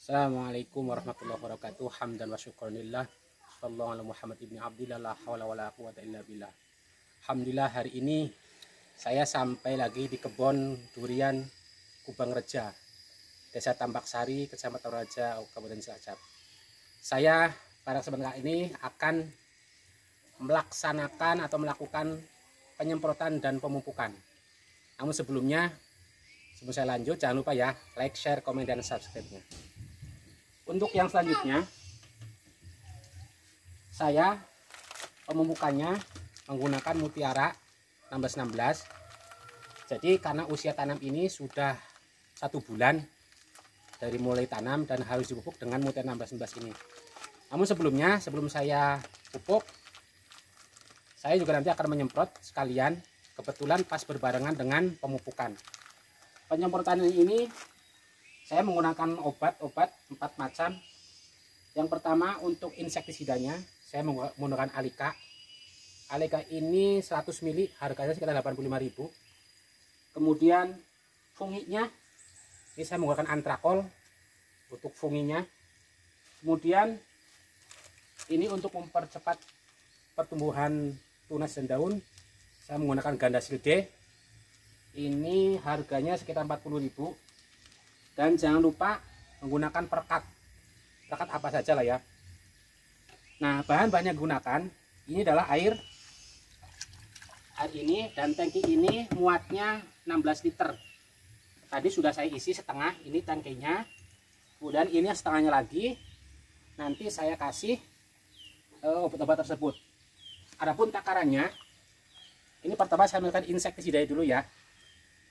Assalamualaikum warahmatullahi wabarakatuh. Hamdan wa syukranillah. Sallallahu ala Muhammad ibni Abdillah la hawla wa la quwata illa billah. Alhamdulillah, hari ini saya sampai lagi di kebun durian Kubang Reja, Desa Tambak Sari, Kecamatan Raja, Kabupaten Cilacap. Saya pada kesempatan kali ini akan melaksanakan atau melakukan penyemprotan dan pemupukan. Namun sebelum saya lanjut, jangan lupa ya, like, share, komen, dan subscribe-nya. Untuk yang selanjutnya, saya pemupukannya menggunakan Mutiara 1616. Jadi karena usia tanam ini sudah 1 bulan dari mulai tanam dan harus dipupuk dengan Mutiara 1616 ini. Namun sebelum saya pupuk, saya juga nanti akan menyemprot sekalian, kebetulan pas berbarengan dengan pemupukan. Penyemprotan ini saya menggunakan obat-obat 4 macam. Yang pertama untuk insektisidanya, saya menggunakan Alika. Alika ini 100 ml, harganya sekitar 85.000. Kemudian funginya, ini saya menggunakan Antrakol untuk funginya. Kemudian ini untuk mempercepat pertumbuhan tunas dan daun, saya menggunakan Gandasil D. Ini harganya sekitar 40.000. Dan jangan lupa menggunakan perekat apa saja lah ya. Nah, bahan-bahan yang digunakan ini adalah air ini, dan tangki ini muatnya 16 liter. Tadi sudah saya isi setengah, ini tangkinya. Kemudian ini setengahnya lagi, nanti saya kasih obat-obat tersebut. Adapun takarannya, ini pertama saya menggunakan insektisida dulu ya.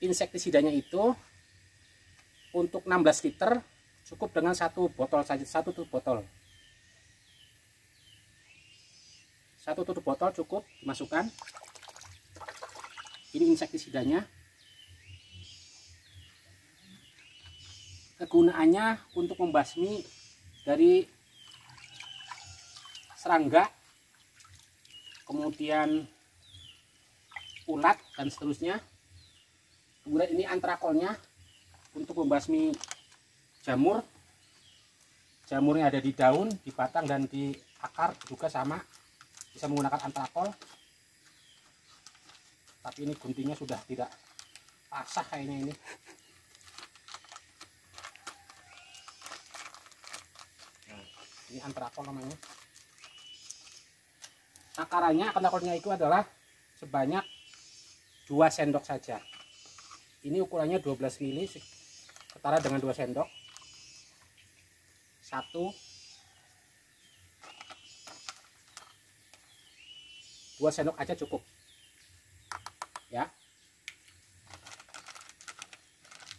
Insektisidanya itu untuk 16 liter cukup dengan 1 botol saja, 1 tutup botol. 1 tutup botol cukup dimasukkan. Ini insektisidanya. Kegunaannya untuk membasmi dari serangga, kemudian ulat dan seterusnya. Kemudian ini antrakolnya untuk membasmi jamur. Jamurnya ada di daun, di batang, dan di akar juga sama, bisa menggunakan antrakol. Tapi ini guntingnya sudah tidak pasah kayaknya ini. Nah, ini antrakol namanya. Takarannya antrakolnya itu adalah sebanyak 2 sendok saja. Ini ukurannya 12 ml, setara dengan 2 sendok. 2 sendok aja cukup ya.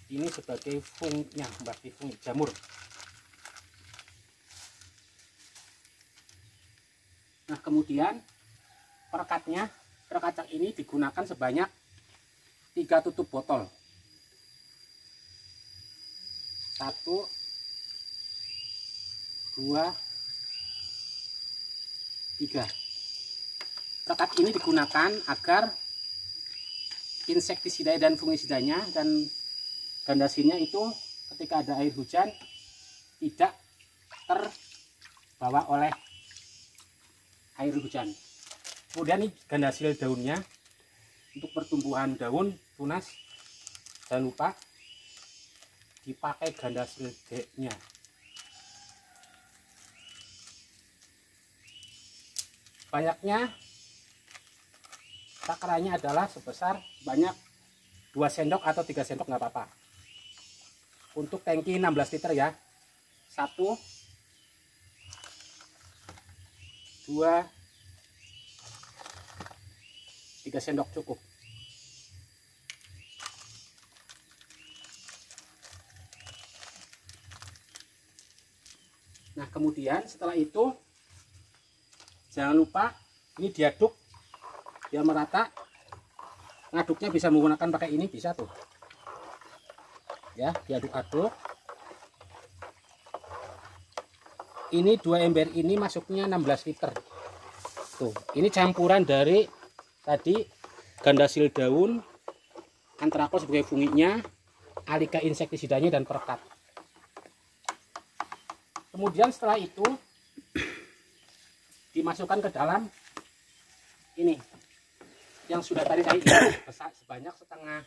Ini sebagai fungnya, berarti fungi jamur. Nah, kemudian perekatnya, perekat ini digunakan sebanyak 3 tutup botol. 1, 2, 3. Perekat ini digunakan agar insektisida dan fungisidanya dan gandasilnya itu ketika ada air hujan tidak terbawa oleh air hujan. Kemudian ini gandasil daunnya untuk pertumbuhan daun tunas, jangan lupa dipakai Gandasil D-nya. Banyaknya takarannya adalah sebesar banyak 2 sendok atau 3 sendok nggak apa-apa. Untuk tangki 16 liter ya. 1, 2, 3 sendok cukup. Nah, kemudian setelah itu jangan lupa ini diaduk biar merata. Ngaduknya bisa menggunakan pakai ini, bisa tuh ya, diaduk-aduk. Ini 2 ember ini masuknya 16 liter tuh. Ini campuran dari tadi Gandasil daun, Antrakol sebagai funginya, Alika insektisidanya, dan perekat. Kemudian setelah itu dimasukkan ke dalam ini yang sudah tadi saya isi besar sebanyak setengah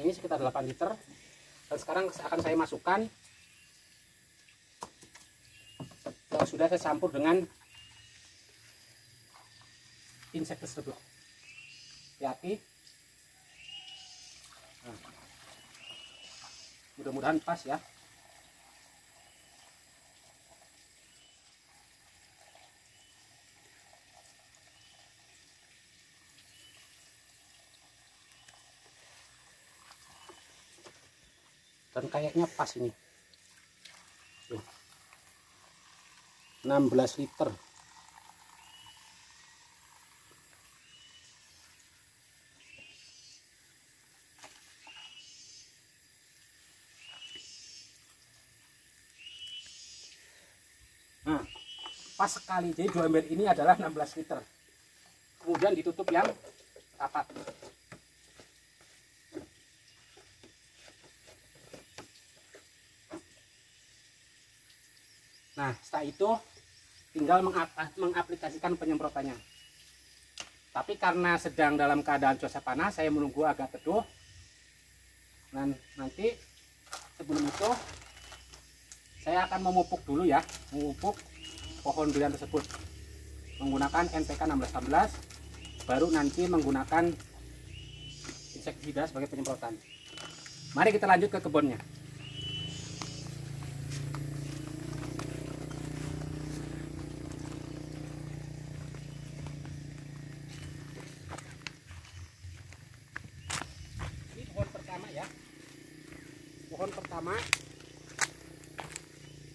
ini sekitar 8 liter. Dan sekarang akan saya masukkan yang sudah saya campur dengan insek tersebut. Hati-hati. Nah, mudah-mudahan pas ya. Dan kayaknya pas ini. Tuh. 16 liter. Nah, pas sekali. Jadi 2 ember ini adalah 16 liter. Kemudian ditutup yang rapat. Nah, setelah itu tinggal mengaplikasikan penyemprotannya. Tapi karena sedang dalam keadaan cuaca panas, saya menunggu agak teduh. Dan nanti sebelum itu saya akan memupuk dulu ya, memupuk pohon durian tersebut menggunakan NPK 1616, baru nanti menggunakan insektisida sebagai penyemprotan. Mari kita lanjut ke kebunnya. Pohon pertama,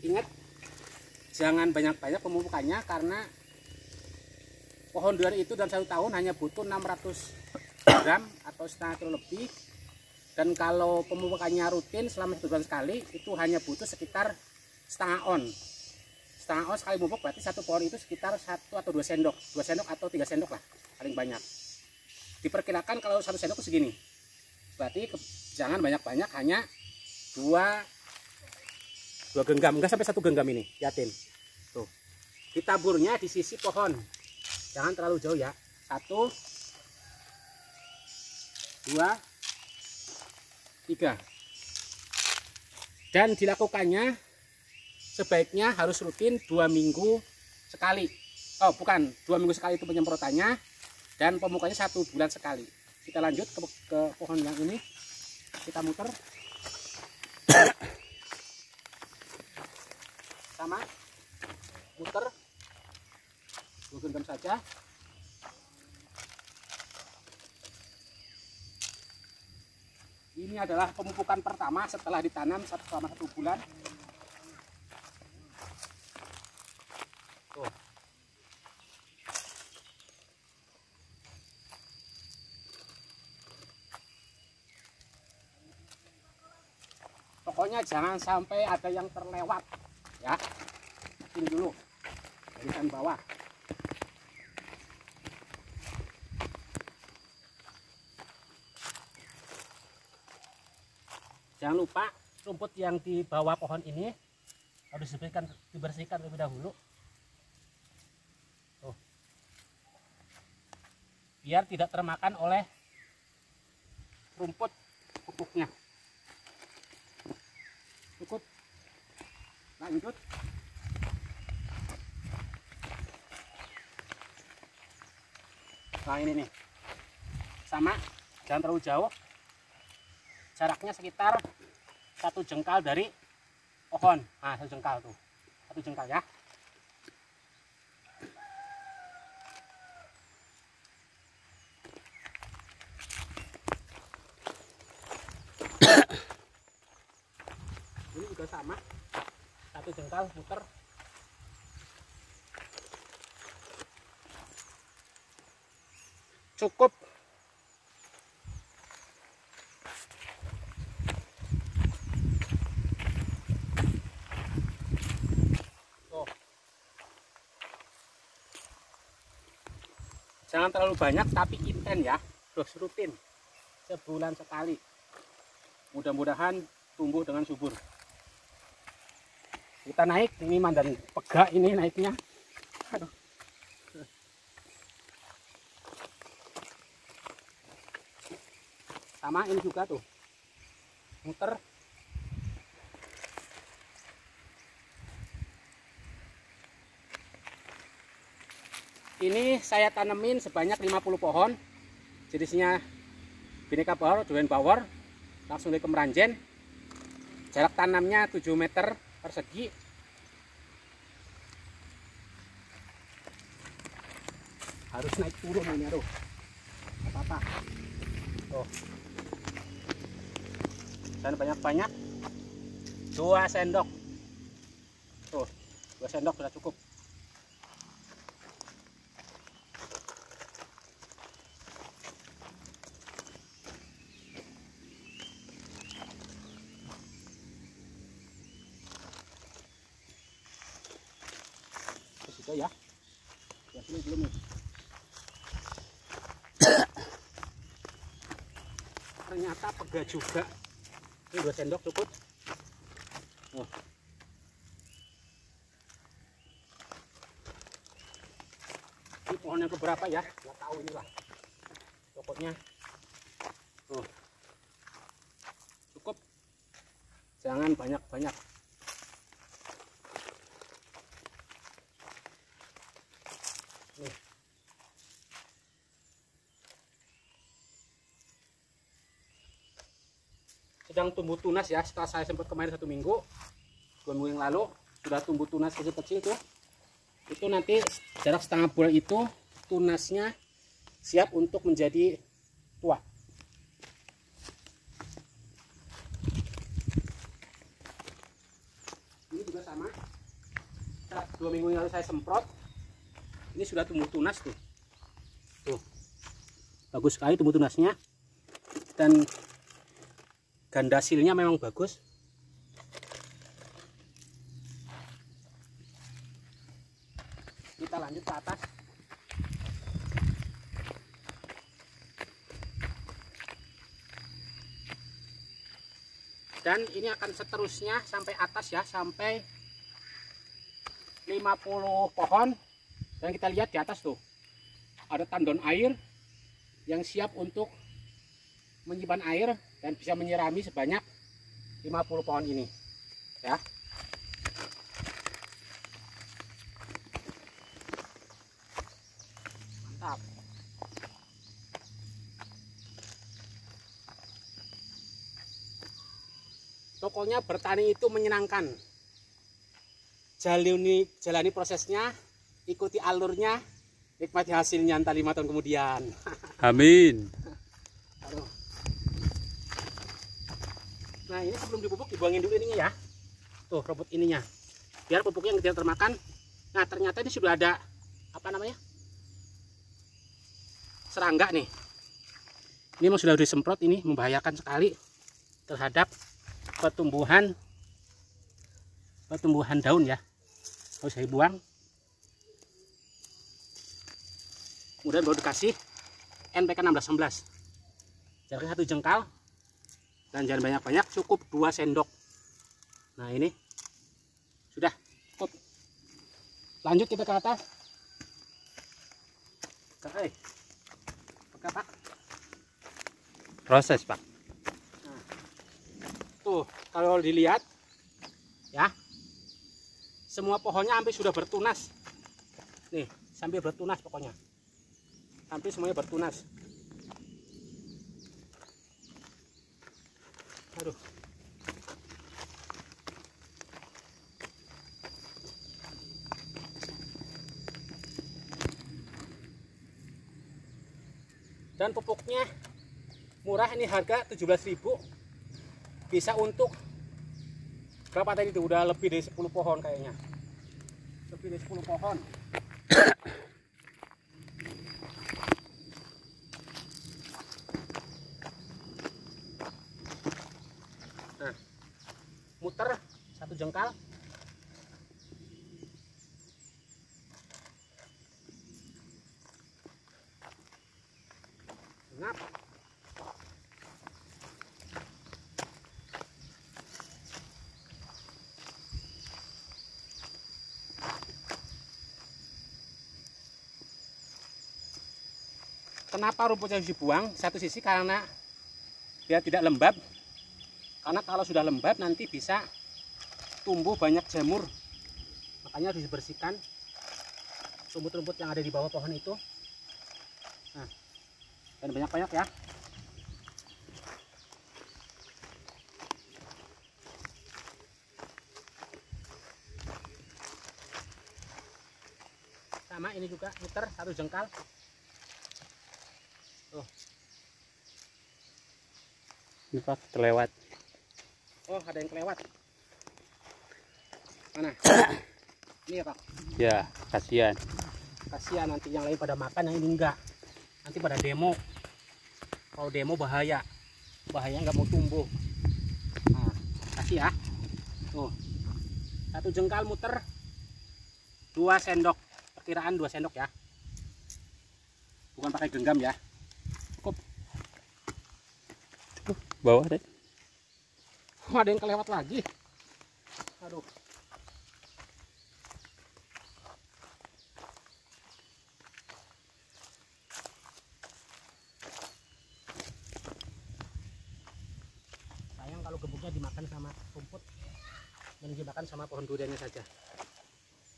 ingat jangan banyak-banyak pemupukannya karena pohon durian itu dalam 1 tahun hanya butuh 600 gram atau setengah kilo lebih. Dan kalau pemupukannya rutin selama 1 bulan sekali itu hanya butuh sekitar setengah on. Setengah on sekali pupuk berarti satu pohon itu sekitar 1 atau 2 sendok, 2 sendok atau 3 sendok lah paling banyak. Diperkirakan kalau 1 sendok segini. Berarti jangan banyak-banyak, hanya 2 genggam, enggak sampai 1 genggam ini, yakin. Tuh. Ditaburnya di sisi pohon. Jangan terlalu jauh ya. 1 2 3. Dan dilakukannya sebaiknya harus rutin 2 minggu sekali. Oh, bukan, 2 minggu sekali itu penyemprotannya, dan pemukanya 1 bulan sekali. Kita lanjut ke pohon yang ini. Kita muter. Sama, muter 2 genggam saja. Ini adalah pemupukan pertama setelah ditanam selama 1 bulan. Tuh. Pokoknya jangan sampai ada yang terlewat ya. Ini dulu barisan bawah. Jangan lupa rumput yang di bawah pohon ini harus dibersihkan terlebih dahulu. Tuh. Biar tidak termakan oleh rumput pupuknya. Cukup. Lanjut. Nah ini nih. Sama, jangan terlalu jauh. Jaraknya sekitar 1 jengkal dari pohon. Nah, 1 jengkal tuh. 1 jengkal ya. Ini juga sama. 1 jengkal muter. Cukup. Jangan terlalu banyak tapi intens ya, terus rutin sebulan sekali. Mudah-mudahan tumbuh dengan subur. Kita naik ini mandan pegak ini naiknya. Aduh. Sama ini juga tuh. Muter. Ini saya tanemin sebanyak 50 pohon. Jenisnya Bhinneka Bawor, Durian Bawor. Langsung dari Kemeranjen. Jarak tanamnya 7 meter persegi. Harus naik turun ini, aduh. Apa-apa. Tuh. Dan banyak-banyak. 2 sendok. Tuh, 2 sendok sudah cukup. Ya, ya sini belum nih. Ternyata pegah juga. Ini 2 sendok cukup. Oh. Ini pohon yang keberapa ya? Nggak tahu inilah. Pokoknya, oh. Cukup. Jangan banyak-banyak. Sedang tumbuh tunas ya, setelah saya sempat kemarin 1 minggu 2 minggu yang lalu sudah tumbuh tunas kecil-kecil tuh. Itu nanti jarak setengah bulan itu tunasnya siap untuk menjadi tua. Ini juga sama, setelah 2 minggu yang lalu saya semprot, ini sudah tumbuh tunas tuh. Tuh, bagus sekali tumbuh tunasnya, dan ganda hasilnya memang bagus. Kita lanjut ke atas. Dan ini akan seterusnya sampai atas ya, sampai 50 pohon. Dan kita lihat di atas tuh, ada tandon air yang siap untuk menyimpan air dan bisa menyirami sebanyak 50 pohon ini ya. Mantap. Pokoknya bertani itu menyenangkan. Jalani prosesnya, ikuti alurnya, nikmati hasilnya entah 5 tahun kemudian. Amin. Nah, ini sebelum dipupuk dibuangin dulu ininya ya. Tuh, rumput ininya. Biar pupuknya tidak termakan. Nah, ternyata ini sudah ada apa namanya? Serangga nih. Ini memang sudah disemprot, ini membahayakan sekali terhadap pertumbuhan daun ya. Harus saya buang. Kemudian baru dikasih NPK 16-16. Jaraknya 1 jengkal. Dan jangan banyak-banyak, cukup 2 sendok. Nah, ini sudah cukup. Lanjut kita ke atas. Oke, Pak. Proses, Pak. Nah, tuh, kalau dilihat ya, semua pohonnya hampir sudah bertunas. Nih, sambil bertunas pokoknya. Hampir semuanya bertunas. Aduh. Dan pupuknya murah, ini harga 17.000. Bisa untuk berapa tadi itu? Udah lebih dari 10 pohon kayaknya. Lebih dari 10 pohon. Nah, muter 1 jengkal. Ngap. Kenapa rumputnya harus dibuang? Satu sisi karena dia tidak lembab. Karena kalau sudah lembab nanti bisa tumbuh banyak jamur. Makanya harus dibersihkan rumput-rumput yang ada di bawah pohon itu. Nah, dan banyak-banyak ya. Sama ini juga muter 1 jengkal. Tuh. Ini Pak, terlewat. Oh, ada yang kelewat. Mana? Ini ya Pak. Ya, kasihan. Kasihan nanti yang lain pada makan, yang ini enggak. Nanti pada demo. Kalau demo bahaya. Bahaya nggak mau tumbuh. Nah, kasih ya. Tuh. 1 jengkal muter 2 sendok. Perkiraan 2 sendok ya. Bukan pakai genggam ya. Cukup. Bawah deh. Oh, ada yang kelewat lagi. Aduh. Sayang kalau gebuknya dimakan sama rumput dan dimakan sama pohon duriannya saja.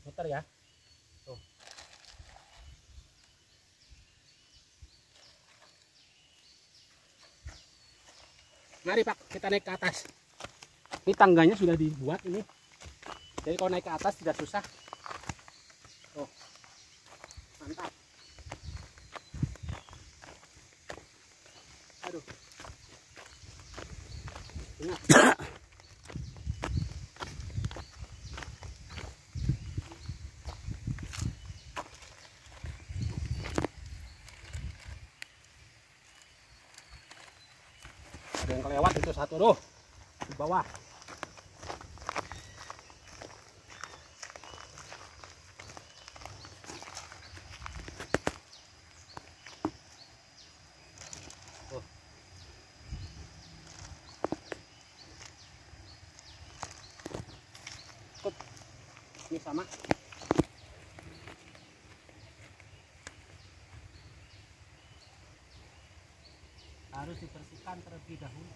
Muter ya. Tuh. Mari Pak, kita naik ke atas. Ini tangganya sudah dibuat ini. Jadi kalau naik ke atas tidak susah. Tuh. Mantap. Aduh. Ingat. Ada yang kelewat itu satu tuh di bawah. Tuh. Cukup. Ini sama. Harus dibersihkan terlebih dahulu.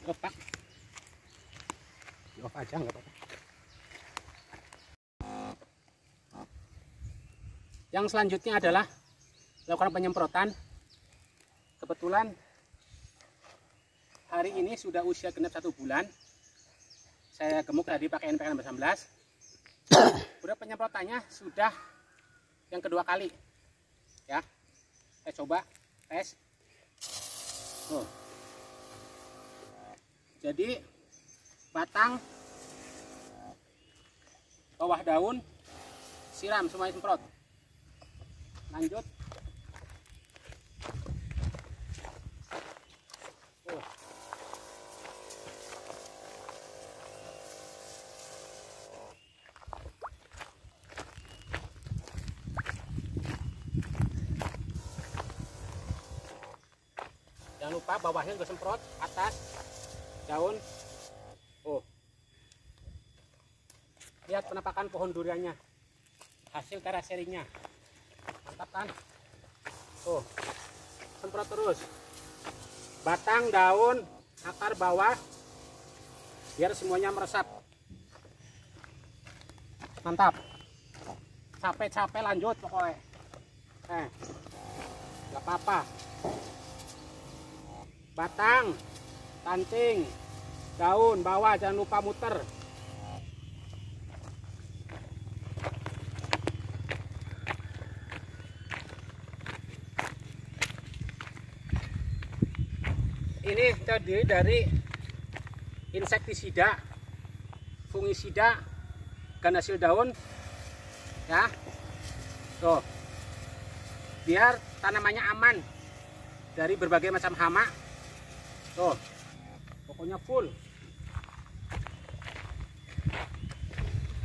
Off Pak. Di off aja nggak apa-apa. Yang selanjutnya adalah lakukan penyemprotan. Kebetulan hari ini sudah usia genap 1 bulan. Saya gemuk tadi pakai NPK 16. Udah penyemprotannya sudah yang kedua kali. Ya. Saya coba tes. Tuh. Jadi batang, bawah daun, siram semuanya semprot. Lanjut. Tuh. Jangan lupa bawahnya juga semprot, atas daun. Oh, lihat penampakan pohon duriannya, hasil teraserinya, mantap kan? Oh, semprot terus, batang, daun, akar bawah, biar semuanya meresap. Mantap. Capek-capek lanjut pokoknya. Nggak apa-apa. Batang, ranting, daun, bawah jangan lupa muter. Ini terdiri dari insektisida, fungisida, gandasil daun, ya. Tuh, biar tanamannya aman dari berbagai macam hama. Tuh, pokoknya full.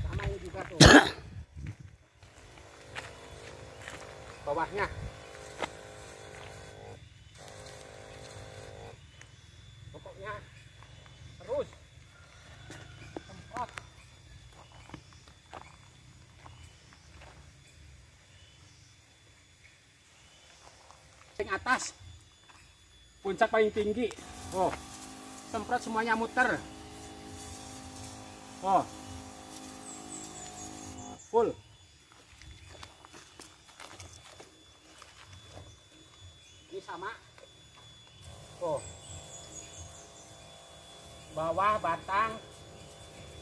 Sama ini juga tuh. Bawahnya. Pokoknya paling atas, puncak paling tinggi. Oh, semprot semuanya muter. Oh, full. Ini sama. Oh, bawah, batang,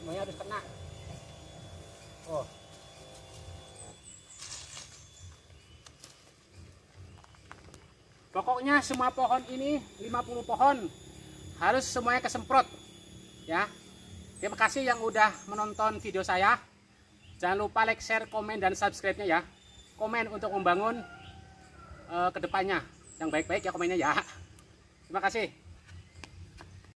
semuanya harus kena. Oh, pokoknya semua pohon ini 50 pohon harus semuanya kesemprot ya. Terima kasih yang udah menonton video saya. Jangan lupa like, share, komen, dan subscribe-nya ya. Komen untuk membangun kedepannya yang baik-baik ya, komennya ya. Terima kasih.